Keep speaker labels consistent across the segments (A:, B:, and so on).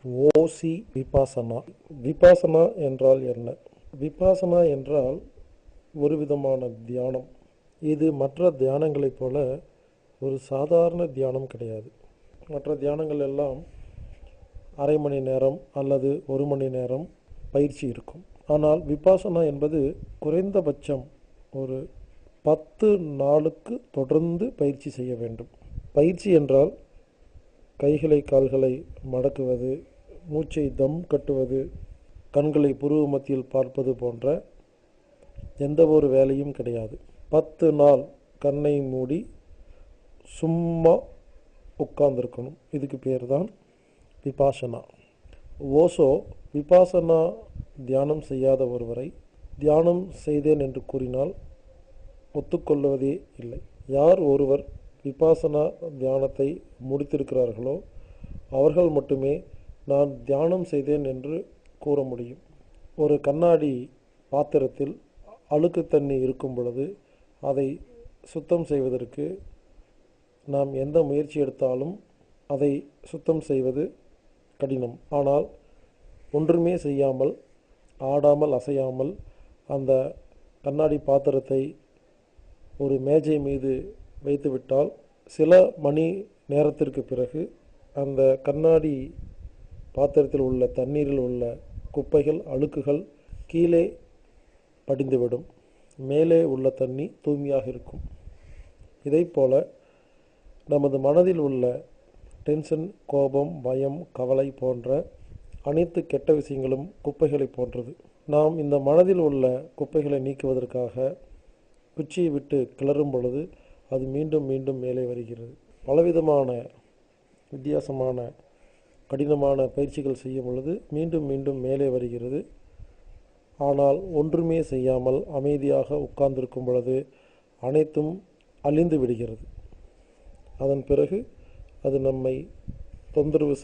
A: ஓசி விபாசனா. விபாசனா என்றால் என்ன? விபாசனா என்றால் ஒரு விதமான தியானம். இது மற்ற தியானங்களைப் போல ஒரு சாதாரண தியானம் கிடையாது. மற்ற தியானங்கள் எல்லாம் அரை மணி நேரம் அல்லது ஒரு மணி நேரம் பயிற்சி இருக்கும். ஆனால் விபாசனா என்பது குறைந்தபட்சம் ஒரு 10 நாளுக்கு தொடர்ந்து பயிற்சி செய்ய வேண்டும். பயிற்சி என்றால் கைகளை கால்களை மடக்குவது, மூச்சை தம் கட்டுவது, கண்களை புருவ மத்தியில் பார்ப்பது போன்ற எந்த ஒரு வேலையும் கிடையாது. 10 நாள் கண்ணை மூடி சும்மா உட்கார்ந்துருக்கணும். இதுக்கு பேர் தான் விபாசனா. ஓஷோ விபாசனா தியானம் செய்யாத ஒருவரை தியானம் செய்தேன் என்று கூறினால் ஒத்துக்கொள்வதே இல்லை. யார் ஒருவர் விபாசனா தியானத்தை முடித்திருக்கிறார்களோ அவர்கள் மட்டுமே நான் தியானம் செய்தேன் என்று கூற முடியும். ஒரு கண்ணாடி பாத்திரத்தில் அழுக்கு தண்ணி இருக்கும் பொழுது அதை சுத்தம் செய்வதற்கு நாம் எந்த முயற்சி எடுத்தாலும் அதை சுத்தம் செய்வது கடினம். ஆனால் ஒன்றுமே செய்யாமல், ஆடாமல் அசையாமல் அந்த கண்ணாடி பாத்திரத்தை ஒரு மேஜை மீது வைத்துவிட்டால் சில மணி நேரத்திற்கு பிறகு அந்த கண்ணாடி பாத்திரத்தில் உள்ள தண்ணீரில் உள்ள குப்பைகள், அழுக்குகள் கீழே படிந்துவிடும். மேலே உள்ள தண்ணி தூய்மையாக இருக்கும். இதைப்போல நமது மனதில் உள்ள டென்ஷன், கோபம், பயம், கவலை போன்ற அனைத்து கெட்ட விஷயங்களும் குப்பைகளை போன்றது. நாம் இந்த மனதில் உள்ள குப்பைகளை நீக்குவதற்காக குச்சியை விட்டு கிளறும் பொழுது அது மீண்டும் மீண்டும் மேலே வருகிறது. பலவிதமான வித்தியாசமான கடினமான பயிற்சிகள் செய்யும் பொழுது மீண்டும் மீண்டும் மேலே வருகிறது. ஆனால் ஒன்றுமே செய்யாமல் அமைதியாக உட்கார்ந்திருக்கும் பொழுது அனைத்தும் அழிந்து விடுகிறது. அதன் பிறகு அது நம்மை தொந்தரவு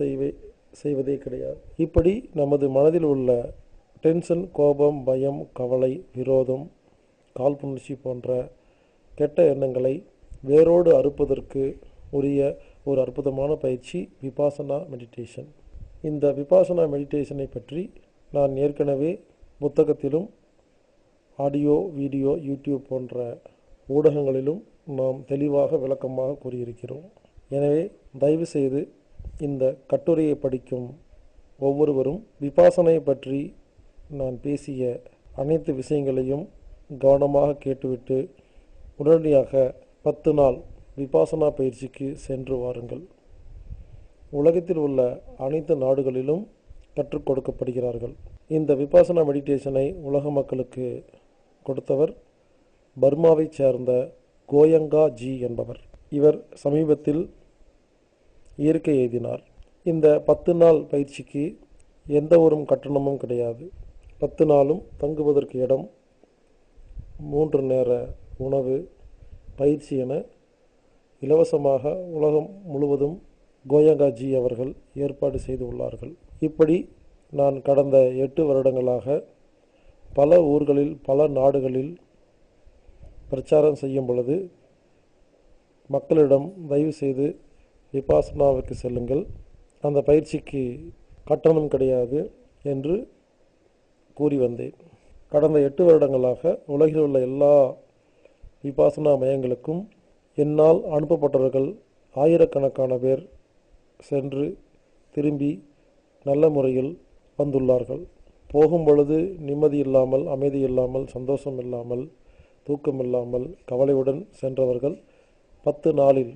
A: செய்வதே கிடையாது. இப்படி நமது மனதில் உள்ள டென்ஷன், கோபம், பயம், கவலை, விரோதம், காழ்ப்புணர்ச்சி போன்ற கெட்ட எண்ணங்களை வேரோடு அறுப்பதற்கு உரிய ஒரு அற்புதமான பயிற்சி விபாசனா மெடிடேஷன். இந்த விபாசனா மெடிடேஷனை பற்றி நான் ஏற்கனவே புத்தகத்திலும் ஆடியோ, வீடியோ, யூடியூப் போன்ற ஊடகங்களிலும் நாம் தெளிவாக விளக்கமாக கூறியிருக்கிறோம். எனவே தயவு செய்து இந்த கட்டுரையை படிக்கும் ஒவ்வொருவரும் விபாசனை பற்றி நான் பேசிய அனைத்து விஷயங்களையும் கவனமாக கேட்டுவிட்டு உடனடியாக 10 நாள் விபாசனா பயிற்சிக்கு சென்று வாருங்கள். உலகத்தில் உள்ள அனைத்து நாடுகளிலும் கற்றுக் கொடுக்கப்படுகிறார்கள். இந்த விபாசனா மெடிடேஷனை உலக மக்களுக்கு கொடுத்தவர் பர்மாவைச் சேர்ந்த கோயங்கா ஜி என்பவர். இவர் சமீபத்தில் இயற்கை எழுதினார். இந்த 10 நாள் பயிற்சிக்கு எந்த ஒரு கட்டணமும் கிடையாது. 10 நாளும் தங்குவதற்கு இடம், 3 நேர உணவு, பயிற்சி என இலவசமாக உலகம் முழுவதும் கோயங்கா ஜி அவர்கள் ஏற்பாடு செய்து உள்ளார்கள். இப்படி நான் கடந்த 8 வருடங்களாக பல ஊர்களில், பல நாடுகளில் பிரச்சாரம் செய்யும் பொழுது மக்களிடம் தயவு செய்து விபாசனாவுக்கு செல்லுங்கள், அந்த பயிற்சிக்கு கட்டணம் கிடையாது என்று கூறி வந்தேன். கடந்த 8 வருடங்களாக உலகில் உள்ள எல்லா விபாசனா மையங்களுக்கும் என்னால் அனுப்பப்பட்டவர்கள் ஆயிரக்கணக்கான பேர் சென்று திரும்பி நல்ல முறையில் வந்துள்ளார்கள். போகும் பொழுது நிம்மதி இல்லாமல், அமைதி இல்லாமல், சந்தோஷம் இல்லாமல், தூக்கம் இல்லாமல், கவலையுடன் சென்றவர்கள் 10 நாளில்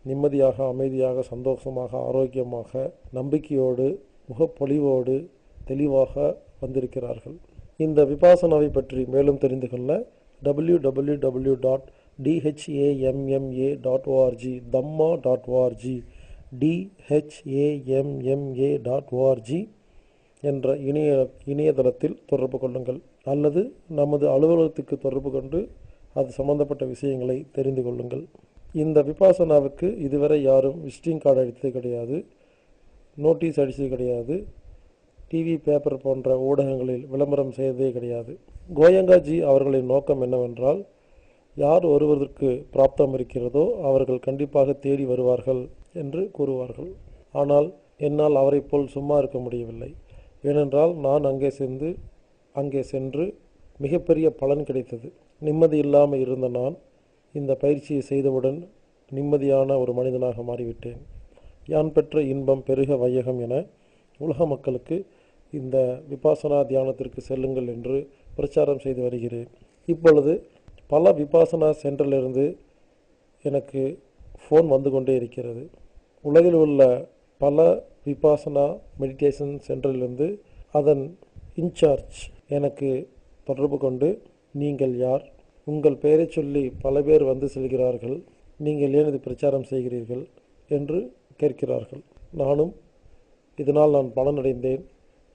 A: நிம்மதியாக, அமைதியாக, சந்தோஷமாக, ஆரோக்கியமாக, நம்பிக்கையோடு, முகப்பொலிவோடு தெளிவாக வந்திருக்கிறார்கள். இந்த விபாசனாவை பற்றி மேலும் தெரிந்து கொள்ள www.dhamma.org dhamma.org dhamma.org என்ற இணையதளத்தில் தொடர்பு கொள்ளுங்கள். அல்லது நமது அலுவலகத்துக்கு தொடர்பு கொண்டு அது சம்பந்தப்பட்ட விஷயங்களை தெரிந்து கொள்ளுங்கள். இந்த விபாசனாவுக்கு இதுவரை யாரும் விசிட்டிங் கார்டு அடித்தது கிடையாது, நோட்டீஸ் அடித்தது கிடையாது, டிவி, பேப்பர் போன்ற ஊடகங்களில் விளம்பரம் செய்ததே கிடையாது. கோயங்கா ஜி அவர்களின் நோக்கம் என்னவென்றால், யார் ஒருவருக்கு பிராப்தம் இருக்கிறதோ அவர்கள் கண்டிப்பாக தேடி வருவார்கள் என்று கூறுவார்கள். ஆனால் என்னால் அவரை போல் சும்மா இருக்க முடியவில்லை. ஏனென்றால் நான் அங்கே சென்று மிகப்பெரிய பலன் கிடைத்தது. நிம்மதி இல்லாமல் இருந்த நான் இந்த பயிற்சியை செய்தவுடன் நிம்மதியான ஒரு மனிதனாக மாறிவிட்டேன். யான் பெற்ற இன்பம் பெருக வையகம் என உலக மக்களுக்கு இந்த விபாசனா தியானத்திற்கு செல்லுங்கள் என்று பிரச்சாரம் செய்து வருகிறேன். இப்பொழுது பல விபாசனா சென்டரிலிருந்து எனக்கு ஃபோன் வந்து கொண்டே இருக்கிறது. உலகில் உள்ள பல விபாசனா மெடிடேஷன் சென்டரிலிருந்து அதன் இன்சார்ஜ் எனக்கு தொடர்பு கொண்டு, நீங்கள் யார், உங்கள் பெயரை சொல்லி பல பேர் வந்து செல்கிறார்கள், நீங்கள் ஏன் இது பிரச்சாரம் செய்கிறீர்கள் என்று கேட்கிறார்கள். நானும் இதனால் நான் பலனடைந்தேன்,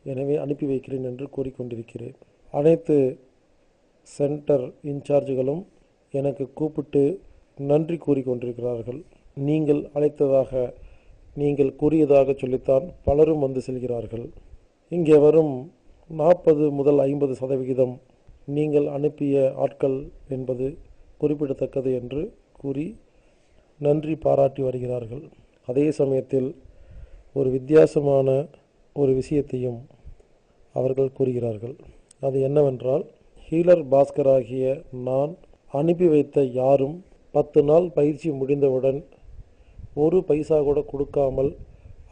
A: எனவே அனுப்பி வைக்கிறேன் என்று கூறிக்கொண்டிருக்கிறேன். அனைத்து சென்டர் இன்சார்ஜுகளும் எனக்கு கூப்பிட்டு நன்றி கூறிக்கொண்டிருக்கிறார்கள். நீங்கள் அழைத்ததாக, நீங்கள் கூறியதாக சொல்லித்தான் பலரும் வந்து செல்கிறார்கள். இங்கே வரும் 40 முதல் 50% நீங்கள் அனுப்பிய ஆட்கள் என்பது குறிப்பிடத்தக்கது என்று கூறி நன்றி பாராட்டி வருகிறார்கள். அதே சமயத்தில் ஒரு வித்தியாசமான ஒரு விஷயத்தையும் அவர்கள் கூறுகிறார்கள். அது என்னவென்றால், ஹீலர் பாஸ்கர் ஆகிய நான் அனுப்பி வைத்த யாரும் 10 நாள் பயிற்சி முடிந்தவுடன் ஒரு பைசா கூட கொடுக்காமல்,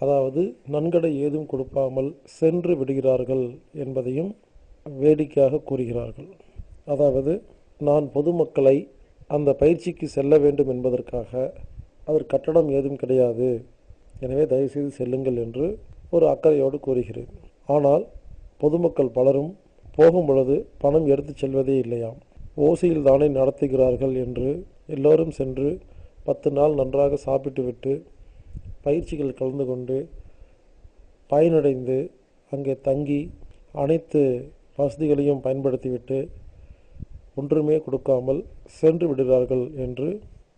A: அதாவது நன்கொடை ஏதும் கொடுக்காமல் சென்று விடுகிறார்கள் என்பதையும் வேடிக்கையாக கூறுகிறார்கள். அதாவது நான் பொதுமக்களை அந்த பயிற்சிக்கு செல்ல வேண்டும் என்பதற்காக அவர் கட்டணம் ஏதும் கிடையாது, எனவே தயவுசெய்து செல்லுங்கள் என்று ஒரு அக்கறையோடு கூறுகிறேன். ஆனால் பொதுமக்கள் பலரும் போகும் பொழுது பணம் எடுத்து செல்வதே இல்லையாம். ஓசியில் தானே நடத்துகிறார்கள் என்று எல்லோரும் சென்று 10 நாள் நன்றாக சாப்பிட்டு விட்டு பயிற்சிகள் கலந்து கொண்டு பயனடைந்து அங்கே தங்கி அனைத்து வசதிகளையும் பயன்படுத்திவிட்டு ஒன்றுமே கொடுக்காமல் சென்று விடுகிறார்கள் என்று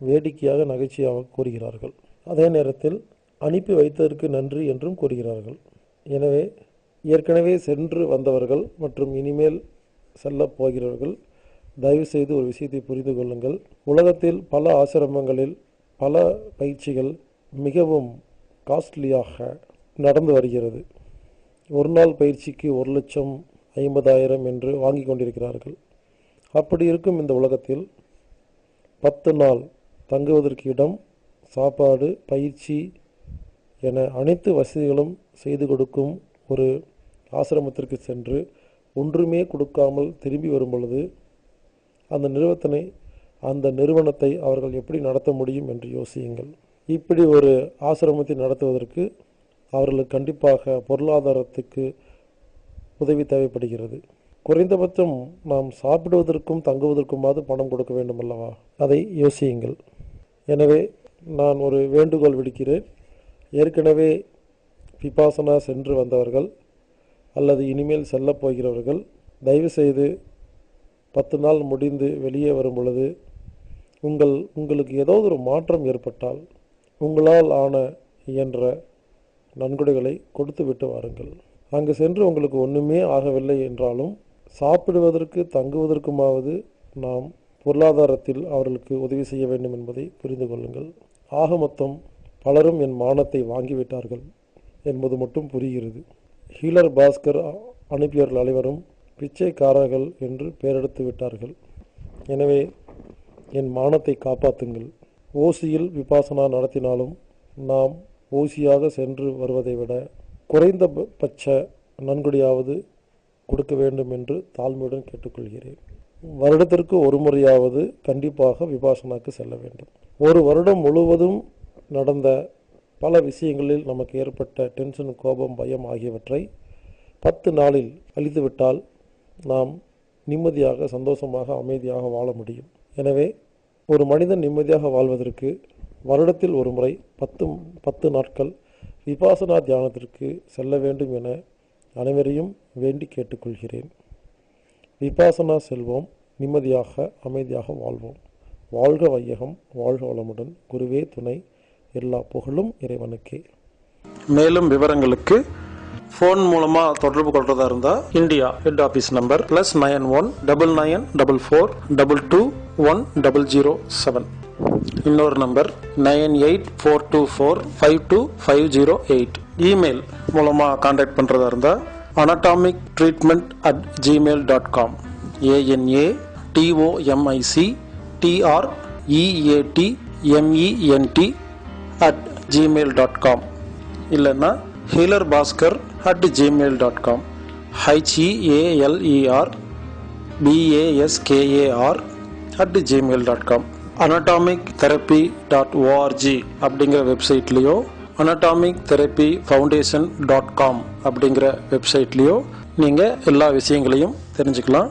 A: வேடிக்கையாக நகைச்சுவையாக கூறுகிறார்கள். அதே நேரத்தில் அனுப்பி வைத்ததற்கு நன்றி என்றும் கூறுகிறார்கள். எனவே ஏற்கனவே சென்று வந்தவர்கள் மற்றும் இனிமேல் செல்லப் போகிறவர்கள் தயவுசெய்து ஒரு விஷயத்தை புரிந்து கொள்ளுங்கள். உலகத்தில் பல ஆசிரமங்களில் பல பயிற்சிகள் மிகவும் காஸ்ட்லியாக நடந்து வருகிறது. ஒரு நாள் பயிற்சிக்கு 1,50,000 என்று வாங்கி கொண்டிருக்கிறார்கள். அப்படி இருக்கும் இந்த உலகத்தில் 10 நாள் தங்குவதற்கு இடம், சாப்பாடு, பயிற்சி என அனைத்து வசதிகளும் செய்து கொடுக்கும் ஒரு ஆசிரமத்திற்கு சென்று ஒன்றுமே கொடுக்காமல் திரும்பி வரும் பொழுது அந்த நிறுவனத்தை அவர்கள் எப்படி நடத்த முடியும் என்று யோசியுங்கள். இப்படி ஒரு ஆசிரமத்தை நடத்துவதற்கு அவர்களுக்கு கண்டிப்பாக பொருளாதாரத்துக்கு உதவி தேவைப்படுகிறது. குறைந்தபட்சம் நாம் சாப்பிடுவதற்கும் தங்குவதற்குமாவது பணம் கொடுக்க வேண்டும் அல்லவா? அதை யோசியுங்கள். எனவே நான் ஒரு வேண்டுகோள் விடுக்கிறேன். ஏற்கனவே விபாசனா சென்று வந்தவர்கள் அல்லது இனிமேல் செல்லப் போகிறவர்கள் தயவுசெய்து 10 நாள் முடிந்து வெளியே வரும் பொழுது உங்களுக்கு ஏதோ ஒரு மாற்றம் ஏற்பட்டால் உங்களால் ஆன இயன்ற நன்கொடைகளை கொடுத்து விட்டு வாருங்கள். அங்கு சென்று உங்களுக்கு ஒன்றுமே ஆகவில்லை என்றாலும் சாப்பிடுவதற்கு தங்குவதற்குமாவது நாம் பொருளாதாரத்தில் அவர்களுக்கு உதவி செய்ய வேண்டும் என்பதை புரிந்து கொள்ளுங்கள். ஆக மொத்தம் பலரும் என் மானத்தை வாங்கிவிட்டார்கள் என்பது மட்டும் புரிகிறது. ஹீலர் பாஸ்கர் அனுப்பியவர்கள் அனைவரும் பிச்சைக்காரர்கள் என்று பெயரெடுத்து விட்டார்கள். எனவே என் மானத்தை காப்பாற்றுங்கள். ஓசியில் விபாசனா நடத்தினாலும் நாம் ஓசியாக சென்று வருவதை விட குறைந்தபட்ச நன்கொடையாவது கொடுக்க வேண்டும் என்று தாழ்மையுடன் கேட்டுக்கொள்கிறேன். வருடத்திற்கு ஒரு முறையாவது கண்டிப்பாக விபாசனாக்கு செல்ல வேண்டும். ஒரு வருடம் முழுவதும் நடந்த பல விஷயங்களில் நமக்கு ஏற்பட்ட டென்ஷன், கோபம், பயம் ஆகியவற்றை 10 நாளில் அழித்துவிட்டால் நாம் நிம்மதியாக, சந்தோஷமாக, அமைதியாக வாழ முடியும். எனவே ஒரு மனிதன் நிம்மதியாக வாழ்வதற்கு வருடத்தில் ஒரு முறை 10 நாட்கள் விபாசனா தியானத்திற்கு செல்ல வேண்டும் என அனைவரையும் வேண்டி கேட்டுக்கொள்கிறேன். விபாசனா செல்வோம், நிம்மதியாக, அமைதியாக வாழ்வோம். வாழ்க வையகம், வாழ்க வளமுடன். குருவே துணை. எல்லா புகழும் இறைவனுக்கே. மேலும் விவரங்களுக்கு ஃபோன் மூலமாக தொடர்பு கொள்றதா இருந்தால் இந்தியா ஹெட் ஆஃபீஸ் நம்பர் +91 9944221007. இன்னொரு நம்பர் 9842452508. இமெயில் மூலமாக கான்டாக்ட் பண்ணுறதா இருந்தால் anatomictreatment@gmail.com ANATOMICTREATMENT@gmail.com இல்லைன்னா healerbhaskar@gmail.com HEALERBASKAR@gmail.com anatomictherapy.org அப்படிங்கிற வெப்சைட்லேயோ anatomictherapyfoundation.com அப்படிங்கிற வெப்சைட்லேயோ நீங்கள் எல்லா விஷயங்களையும் தெரிஞ்சுக்கலாம்.